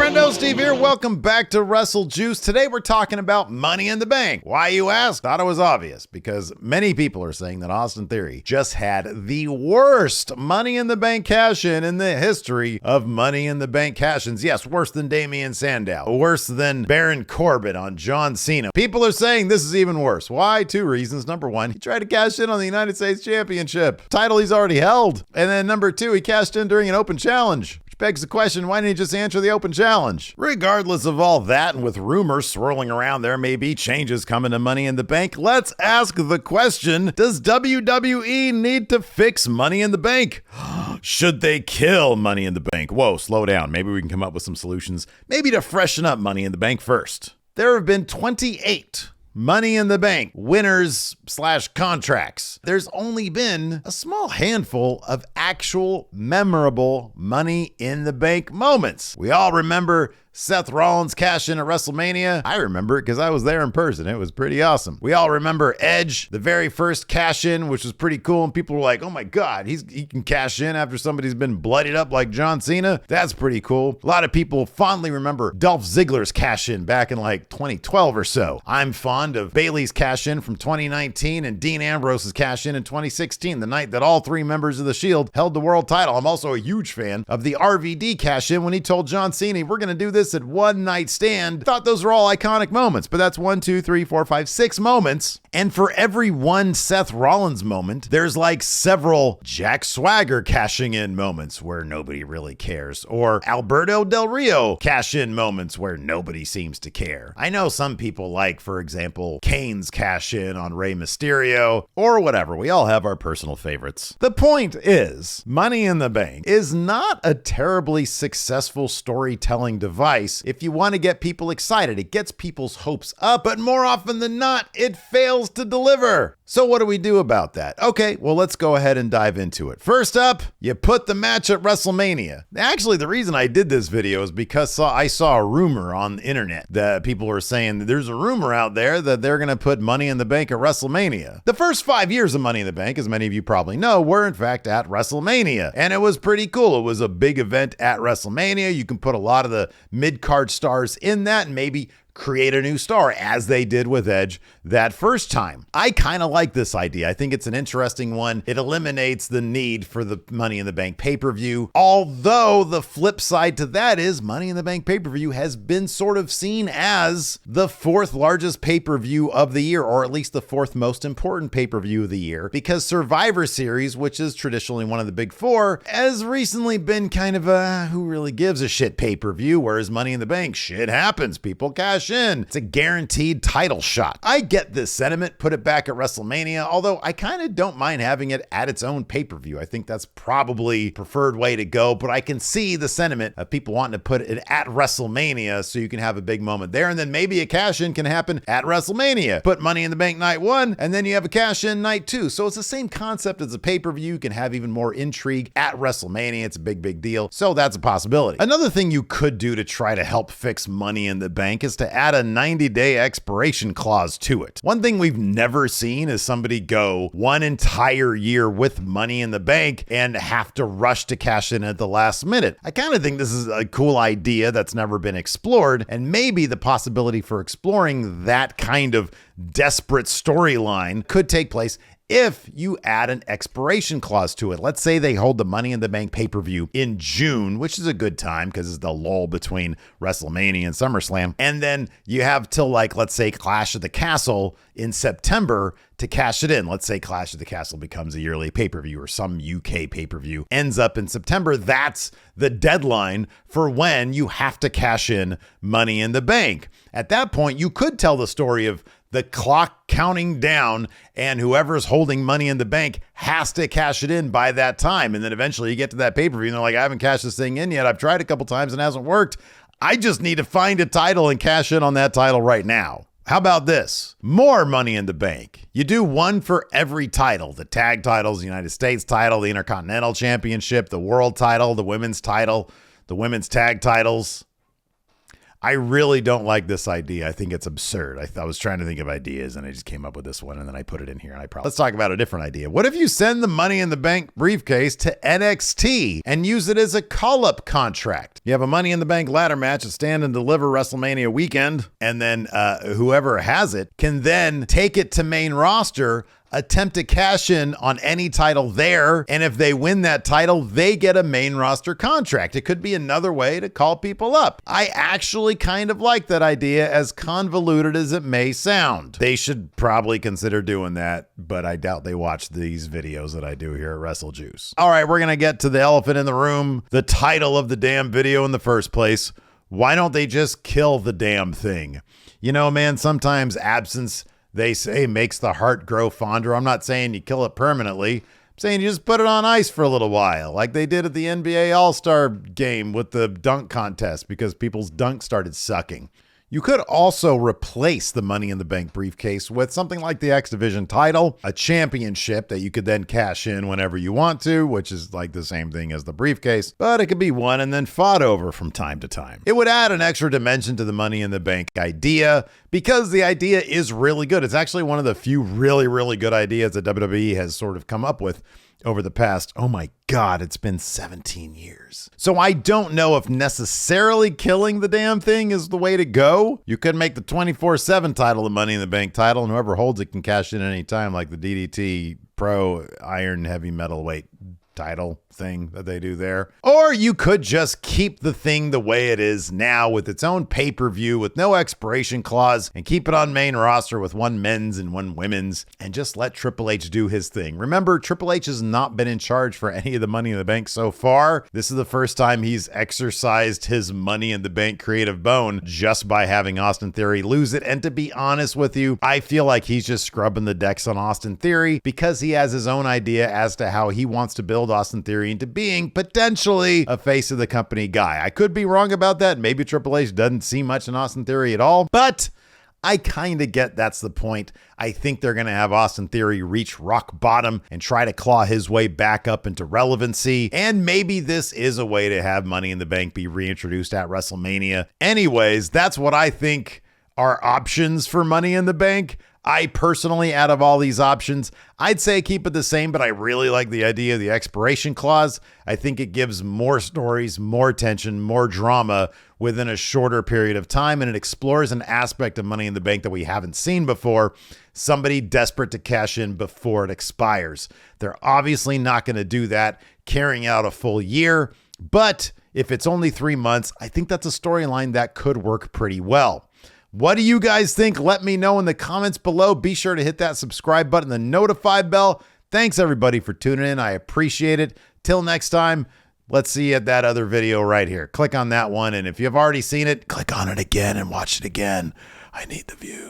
friendo, Steve here. Welcome back to Wrestle Juice. Today we're talking about Money in the Bank. Why, you ask? Thought it was obvious, because many people are saying that Austin Theory just had the worst Money in the Bank cash-in in the history of Money in the Bank cash-ins. Yes, worse than Damien Sandow, worse than Baron Corbin on John Cena. People are saying this is even worse. Why? Two reasons. Number one, he tried to cash in on the United States Championship, title he's already held. And then number two, he cashed in during an open challenge. Begs the question, why didn't he just answer the open challenge? Regardless of all that, and with rumors swirling around there may be changes coming to Money in the Bank, let's ask the question, does WWE need to fix Money in the Bank? Should they kill Money in the Bank? Whoa, slow down. Maybe we can come up with some solutions, maybe to freshen up Money in the Bank first. There have been 28 Money in the Bank winners/contracts. There's only been a small handful of actual memorable Money in the Bank moments. We all remember Seth Rollins cash in at WrestleMania. I remember it because I was there in person. It was pretty awesome. We all remember Edge, the very first cash in, which was pretty cool. And people were like, oh my God, he can cash in after somebody's been bloodied up like John Cena. That's pretty cool. A lot of people fondly remember Dolph Ziggler's cash in back in like 2012 or so. I'm fond of Bayley's cash in from 2019 and Dean Ambrose's cash in 2016, the night that all three members of the Shield held the world title. I'm also a huge fan of the RVD cash in when he told John Cena, we're going to do this at one night stand. Thought those were all iconic moments, but that's 1, 2, 3, 4, 5, 6 moments. And for every one Seth Rollins moment, there's like several Jack Swagger cashing in moments where nobody really cares, or Alberto Del Rio cash in moments where nobody seems to care. I know some people like, for example, Kane's cash in on Rey Mysterio, or whatever. We all have our personal favorites. The point is, Money in the Bank is not a terribly successful storytelling device if you want to get people excited. It gets people's hopes up, but more often than not, it fails to deliver. So what do we do about that? Okay, well, let's go ahead and dive into it. First up, you put the match at WrestleMania. Actually, the reason I did this video is because I saw a rumor on the internet that people were saying that there's a rumor out there that they're going to put Money in the Bank at WrestleMania. The first 5 years of Money in the Bank, as many of you probably know, were in fact at WrestleMania. And it was pretty cool. It was a big event at WrestleMania. You can put a lot of the mid-card stars in that and maybe create a new star, as they did with Edge that first time. I kind of like this idea. I think it's an interesting one. It eliminates the need for the Money in the Bank pay-per-view. Although the flip side to that is Money in the Bank pay-per-view has been sort of seen as the fourth largest pay-per-view of the year, or at least the fourth most important pay-per-view of the year, because Survivor Series, which is traditionally one of the big four, has recently been kind of a who really gives a shit pay-per-view, whereas Money in the Bank, shit happens. People cash in. It's a guaranteed title shot. I get this sentiment, put it back at WrestleMania, although I kind of don't mind having it at its own pay-per-view. I think that's probably preferred way to go, but I can see the sentiment of people wanting to put it at WrestleMania so you can have a big moment there, and then maybe a cash-in can happen at WrestleMania. Put Money in the Bank night one, and then you have a cash-in night two. So it's the same concept as a pay-per-view. You can have even more intrigue at WrestleMania. It's a big deal. So that's a possibility. Another thing you could do to try to help fix Money in the Bank is to add a 90-day expiration clause to it. One thing we've never seen is somebody go one entire year with Money in the Bank and have to rush to cash in at the last minute. I kind of think this is a cool idea that's never been explored, and maybe the possibility for exploring that kind of desperate storyline could take place if you add an expiration clause to it. Let's say they hold the Money in the Bank pay-per-view in June, which is a good time because it's the lull between WrestleMania and SummerSlam. And then you have till let's say Clash of the Castle in September to cash it in. Let's say Clash of the Castle becomes a yearly pay-per-view, or some UK pay-per-view ends up in September. That's the deadline for when you have to cash in Money in the Bank. At that point, you could tell the story of the clock counting down, and whoever's holding Money in the Bank has to cash it in by that time. And then eventually you get to that pay-per-view and they're like, I haven't cashed this thing in yet. I've tried a couple times and it hasn't worked. I just need to find a title and cash in on that title right now. How about this? More Money in the Bank. You do one for every title: the tag titles, the United States title, the Intercontinental Championship, the world title, the women's title, the women's tag titles. I really don't like this idea. I think it's absurd. I was trying to think of ideas and I just came up with this one and then I put it in here and let's talk about a different idea. What if you send the Money in the Bank briefcase to NXT and use it as a call-up contract? You have a Money in the Bank ladder match at Stand and Deliver WrestleMania weekend, and then whoever has it can then take it to main roster, attempt to cash in on any title there, and if they win that title, they get a main roster contract. It could be another way to call people up. I actually kind of like that idea, as convoluted as it may sound. They should probably consider doing that, but I doubt they watch these videos that I do here at WrestleJuice. All right, we're gonna get to the elephant in the room, the title of the damn video in the first place. Why don't they just kill the damn thing? You know, man, sometimes absence, they say, makes the heart grow fonder. I'm not saying you kill it permanently. I'm saying you just put it on ice for a little while, like they did at the NBA All-Star game with the dunk contest because people's dunks started sucking. You could also replace the Money in the Bank briefcase with something like the X Division title, a championship that you could then cash in whenever you want to, which is like the same thing as the briefcase, but it could be won and then fought over from time to time. It would add an extra dimension to the Money in the Bank idea because the idea is really good. It's actually one of the few really, really good ideas that WWE has sort of come up with over the past, oh my God, it's been 17 years. So I don't know if necessarily killing the damn thing is the way to go. You could make the 24/7 title the Money in the Bank title, and whoever holds it can cash in any time, like the DDT Pro Iron Heavy Metal Weight title thing that they do there. Or you could just keep the thing the way it is now with its own pay-per-view with no expiration clause and keep it on main roster with one men's and one women's and just let Triple H do his thing. Remember, Triple H has not been in charge for any of the Money in the Bank so far. This is the first time he's exercised his Money in the Bank creative bone just by having Austin Theory lose it. And to be honest with you, I feel like he's just scrubbing the decks on Austin Theory because he has his own idea as to how he wants to build Austin Theory into being potentially a face of the company guy. I could be wrong about that. Maybe Triple H doesn't see much in Austin Theory at all, but I kind of get that's the point. I think they're going to have Austin Theory reach rock bottom and try to claw his way back up into relevancy. And maybe this is a way to have Money in the Bank be reintroduced at WrestleMania. Anyways, that's what I think are options for Money in the Bank. I personally, out of all these options, I'd say keep it the same, but I really like the idea of the expiration clause. I think it gives more stories, more tension, more drama within a shorter period of time, and it explores an aspect of Money in the Bank that we haven't seen before. Somebody desperate to cash in before it expires. They're obviously not going to do that carrying out a full year, but if it's only 3 months, I think that's a storyline that could work pretty well. What do you guys think? Let me know in the comments below. Be sure to hit that subscribe button, the notify bell. Thanks everybody for tuning in. I appreciate it. Till next time, let's see you at that other video right here. Click on that one. And if you've already seen it, click on it again and watch it again. I need the views.